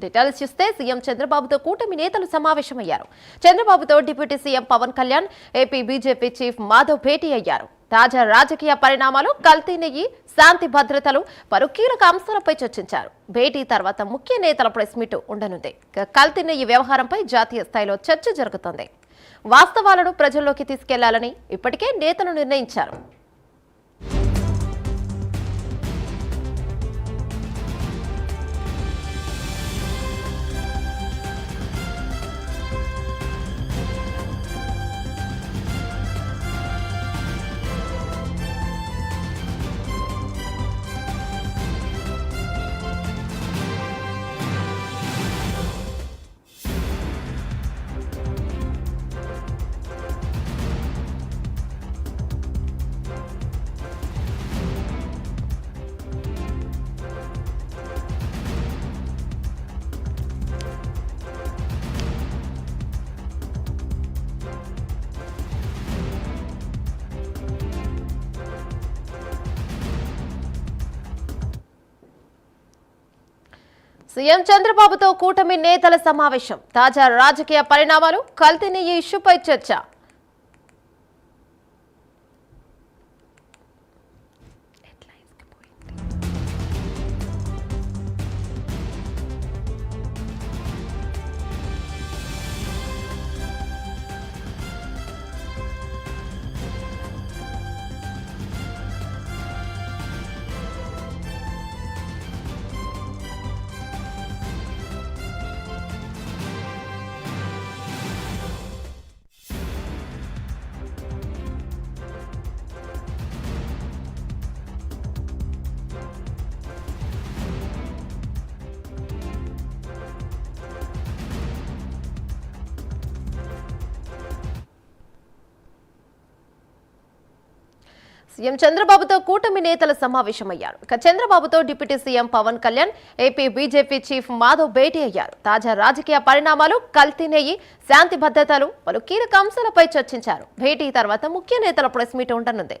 Details చూస్తే CM చంద్రబాబుతో కూటమి నేతలు సమావేశమయ్యారు. చంద్రబాబుతో deputy CM Pawan Kalyan, AP BJP chief Madhav భేటీ అయ్యారు. తాజా రాజకీయ పరిణామాలు, కల్తీ నెయ్యి, శాంతి భద్రతలు, పలు కీలక అంశాలపై చర్చించారు. భేటీ తర్వాత ముఖ్య నేతల ప్రెస్ మీట్ ఉండనుంది. కల్తీ నెయ్యి వ్యవహారంపై జాతీయ స్థాయిలో చర్చ జరుగుతోంది. వాస్తవాలను ప్రజల్లోకి తీసుకెళ్లాలని ఇప్పటికే నేతలు నిర్ణయించారు. సీఎం చంద్రబాబుతో కూటమి నేతల సమావేశం. తాజా రాజకీయ పరిణామాలు, కల్తీ నెయ్యి ఇష్యూపై చర్చ. సీఎం చంద్రబాబుతో కూటమి నేతల సమావేశమయ్యారు. చంద్రబాబుతో deputy CM Pawan Kalyan, AP BJP chief Madhav భేటీ అయ్యారు. తాజా రాజకీయ పరిణామాలు, కల్తీ నెయ్యి, శాంతి భద్రతలు, పలు కీలక అంశాలపై చర్చించారు. భేటీ తర్వాత ముఖ్య నేతల ప్రెస్ మీట్ ఉండనుంది.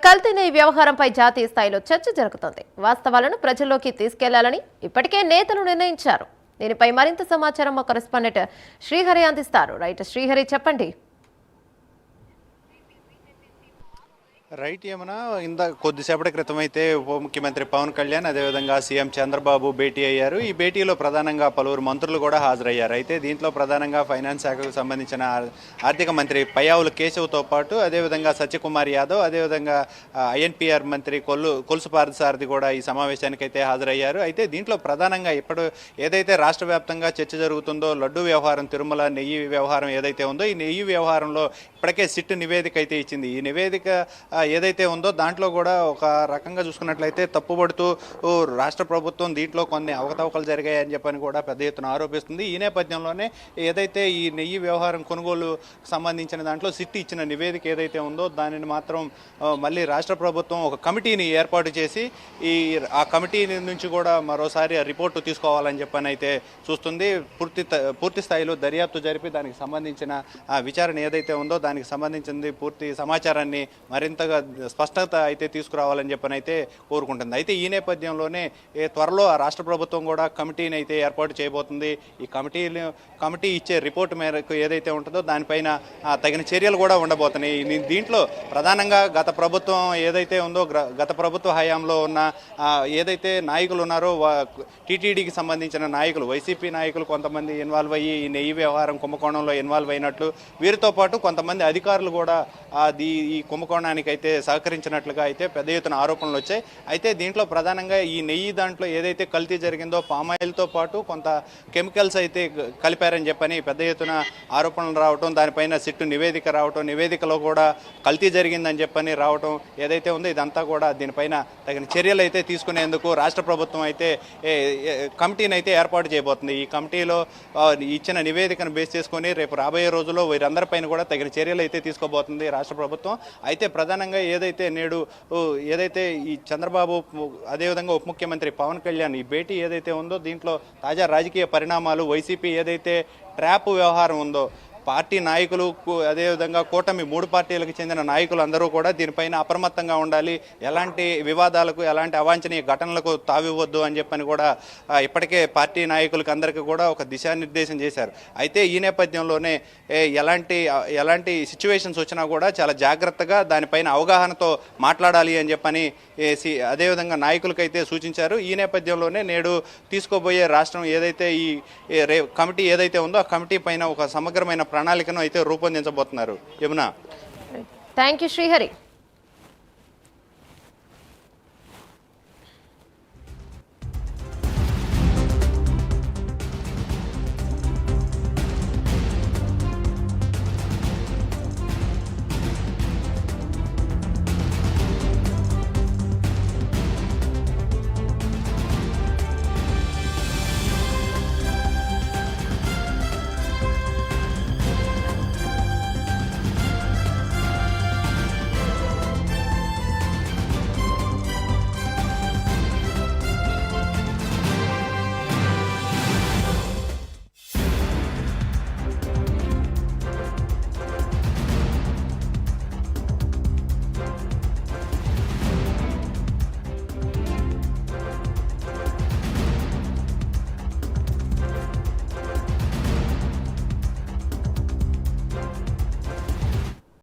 కల్తీ నెయ్యి వ్యవహారంపై జాతీయ స్థాయిలో చర్చ జరుగుతోంది. వాస్తవాలను ప్రజల్లోకి తీసుకెళ్లాలని ఇప్పటికే నేతలు నిర్ణయించారు. దీనిపై మరింత సమాచారం మా కరెస్పాండెంట్ శ్రీహరి అందిస్తారు. రైట్ శ్రీహరి, చెప్పండి. రైట్ ఏమన్నా కొద్దిసేపటి క్రితం అయితే ఉప ముఖ్యమంత్రి పవన్ కళ్యాణ్, అదేవిధంగా సీఎం చంద్రబాబు భేటీ అయ్యారు. ఈ భేటీలో ప్రధానంగా పలువురు మంత్రులు కూడా హాజరయ్యారు. అయితే దీంట్లో ప్రధానంగా ఫైనాన్స్ శాఖకు సంబంధించిన ఆర్థిక మంత్రి పయ్యావుల కేశవ్తో పాటు అదేవిధంగా సత్యకుమార్ యాదవ్, అదేవిధంగా ఐఎన్పిఆర్ మంత్రి కొలుసు పార్థసారథి కూడా ఈ సమావేశానికి అయితే హాజరయ్యారు. అయితే దీంట్లో ప్రధానంగా ఇప్పుడు ఏదైతే రాష్ట్ర వ్యాప్తంగా చర్చ జరుగుతుందో లడ్డూ వ్యవహారం, తిరుమల నెయ్యి వ్యవహారం ఏదైతే ఉందో, ఈ నెయ్యి వ్యవహారంలో ఇప్పటికే సిట్ నివేదిక అయితే ఇచ్చింది. ఈ నివేదిక ఏదైతే ఉందో దాంట్లో కూడా ఒక రకంగా చూసుకున్నట్లయితే తప్పుపడుతూ రాష్ట్ర ప్రభుత్వం దీంట్లో కొన్ని అవకతవకలు జరిగాయని చెప్పని కూడా పెద్ద ఎత్తున ఆరోపిస్తుంది. ఈ నేపథ్యంలోనే ఏదైతే ఈ నెయ్యి వ్యవహారం కొనుగోలు సంబంధించిన దాంట్లో సిట్ ఇచ్చిన నివేదిక ఏదైతే ఉందో దానిని మాత్రం మళ్ళీ రాష్ట్ర ప్రభుత్వం ఒక కమిటీని ఏర్పాటు చేసి ఆ కమిటీ నుంచి కూడా మరోసారి రిపోర్టు తీసుకోవాలని చెప్పని అయితే చూస్తుంది. పూర్తి స్థాయిలో దర్యాప్తు జరిపి దానికి సంబంధించిన విచారణ ఏదైతే ఉందో దానికి సంబంధించింది పూర్తి సమాచారాన్ని మరింతగా స్పష్టత అయితే తీసుకురావాలని చెప్పని అయితే కోరుకుంటుంది. అయితే ఈ నేపథ్యంలోనే త్వరలో రాష్ట్ర ప్రభుత్వం కూడా కమిటీని అయితే ఏర్పాటు చేయబోతుంది. ఈ కమిటీ ఇచ్చే రిపోర్టు మేరకు ఏదైతే ఉంటుందో దానిపైన తగిన చర్యలు కూడా ఉండబోతున్నాయి. దీంట్లో ప్రధానంగా గత ప్రభుత్వం ఏదైతే ఉందో, గత ప్రభుత్వ హయాంలో ఉన్న ఏదైతే నాయకులు ఉన్నారో టీటీడీకి సంబంధించిన నాయకులు, వైసీపీ నాయకులు కొంతమంది ఇన్వాల్వ్ అయ్యి ఈ నెయ్యి వ్యవహారం కుంభకోణంలో ఇన్వాల్వ్ అయినట్లు, వీరితో పాటు కొంతమంది అధికారులు కూడా ఈ కుంభకోణానికి అయితే సహకరించినట్లుగా అయితే పెద్ద ఎత్తున ఆరోపణలు వచ్చాయి. అయితే దీంట్లో ప్రధానంగా ఈ నెయ్యి దాంట్లో ఏదైతే కల్తీ జరిగిందో పామాయిల్తో పాటు కొంత కెమికల్స్ అయితే కలిపారని చెప్పని పెద్ద ఎత్తున ఆరోపణలు రావటం, దానిపైన సిట్టు నివేదిక రావటం, నివేదికలో కూడా కల్తీ జరిగిందని చెప్పని రావటం ఏదైతే ఉందో ఇదంతా కూడా దీనిపైన తగిన చర్యలు అయితే తీసుకునేందుకు రాష్ట్ర ప్రభుత్వం అయితే కమిటీని అయితే ఏర్పాటు చేయబోతుంది. ఈ కమిటీలో ఇచ్చిన నివేదికను బేస్ చేసుకొని రేపు రాబోయే రోజుల్లో వీరందరిపైన కూడా తగిన చర్యలు అయితే తీసుకోబోతుంది రాష్ట్ర ప్రభుత్వం. అయితే ప్రధానంగా ఏదైతే ఈ చంద్రబాబు అదేవిధంగా ఉప ముఖ్యమంత్రి పవన్ కళ్యాణ్ ఈ భేటీ ఏదైతే ఉందో దీంట్లో తాజా రాజకీయ పరిణామాలు, వైసీపీ ఏదైతే ట్రాప్ వ్యవహారం ఉందో పార్టీ నాయకులు అదేవిధంగా కూటమి 3 పార్టీలకు చెందిన నాయకులు అందరూ కూడా దీనిపైన అప్రమత్తంగా ఉండాలి, ఎలాంటి వివాదాలకు ఎలాంటి అవాంఛనీయ ఘటనలకు తావివ్వద్దు అని చెప్పని కూడా ఇప్పటికే పార్టీ నాయకులకు అందరికీ కూడా ఒక దిశానిర్దేశం చేశారు. అయితే ఈ నేపథ్యంలోనే ఎలాంటి సిచ్యువేషన్స్ వచ్చినా కూడా చాలా జాగ్రత్తగా దానిపైన అవగాహనతో మాట్లాడాలి అని చెప్పని అదేవిధంగా నాయకులకైతే సూచించారు. ఈ నేపథ్యంలోనే నేడు తీసుకోబోయే రాష్ట్రం ఏదైతే ఈ కమిటీ ఏదైతే ఉందో ఆ కమిటీ పైన ఒక సమగ్రమైన ప్రణాళికను అయితే రూపొందించబోతున్నారు. Yamuna, thank you Srihari.